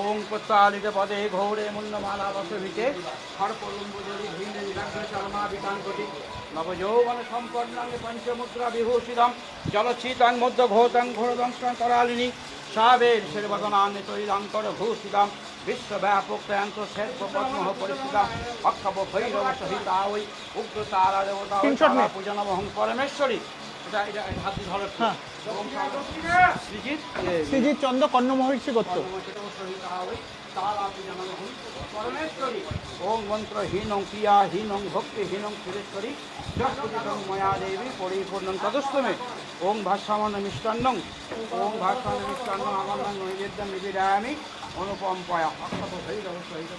ওং প্রত্যালিত পদে ঘৌরে মুন্ডমালা বসভিতে সর্পলম্বুজলি ভিন্ডে নিরাগ্র শর্মা বিকাঙ্কটি নবযৌবন সম্পন্নাঙ্গে পঞ্চমুদ্রা বিভূষিতম জলচ্ছিতাং মধ্য ঘোতাং ঘোরদংশং করালিনী সাবের শেরবদনান্বিতৈরাঙ্কর ভূষিতাম বিশ্বব্যাপক ত্যান্ত শ্বেত পদ্মহ পরিস্থিতাম অক্ষব ভৈরব সহিতা ওই উগ্র তারা দেবতা পূজনমহং পরমেশ্বরী। এটা এটা হাত দিয়ে ধরো। শ্রীজিৎ চন্দ্র কর্ণ মহর্ষি গোত্র। পরমেশ্বরী ওং মন্ত্রহীনং ক্রিয়াহীনং ভক্তিহীনং সুরেশ্বরী যৎপূজিতং ময়া দেবী পরিপূর্ণং তদস্তমে। ওং ভাষ্যমান মিষ্টান্নং ওং ভাষ্যমান মিষ্টান্নং আমন্নং নৈবেদ্যং নিবেদয়ামি অনুপম পয়া অক্ষত ভৈরব সহিত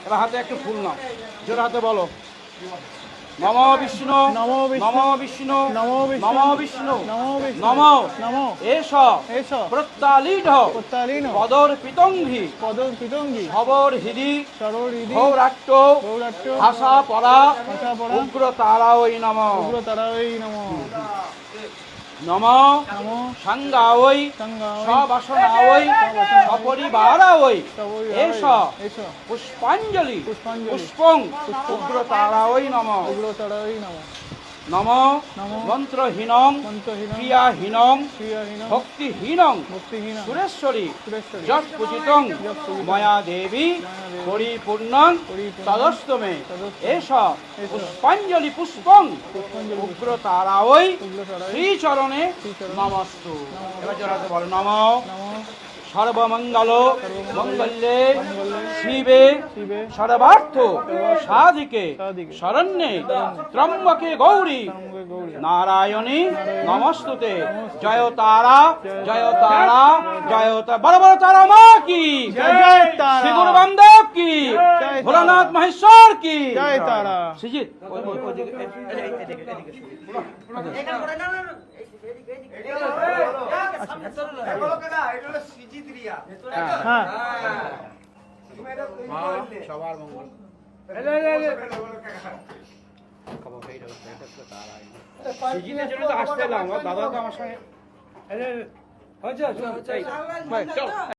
এবার হাতে একটু ফুল নাও, জোর হাতে বলো নম বিষ্ণু নম বিষ্ণু নম বিষ্ণু নম এষ প্রত্যালীঢ পদর পিতঙ্গি সবর হৃদি ঘৌরাট্ট ভাষা পরা উগ্র তারাঐ নম নম সাঙ্গাওই সবাসনাওই সপরিবারাওই এষ পুষ্পাঞ্জলি পুষ্পং উগ্র তারাওই নম নম মন্ত্রহীনং ক্রিয়াহীনং ভক্তিহীনং সুরেশ্বরী যৎপূজিতং ময়া দেবী পরিপূর্ণং তদস্তমে এষ পুষ্পাঞ্জলি পুষ্পং উগ্র তারাওই শ্রীচরণে নমস্তু। এবার জোড়াতে বলো নম সর্বমঙ্গল মঙ্গলে শিবে সর্বার্থ সাধিকে শরণ্যে ত্র্যম্বকে গৌরী নারায়ণী নমস্তুতে। জয় তারা জয় তারা জয় তারা, বড় বড় তারা মা কি, শ্রী গুরু বামদেব কি, ভোলানাথ মহেশ্বর কি জয় তারা। সুজিত সবার মঙ্গল। সুজিতের জন্য তো আসতে এলাম, দাদা তো আমার সঙ্গে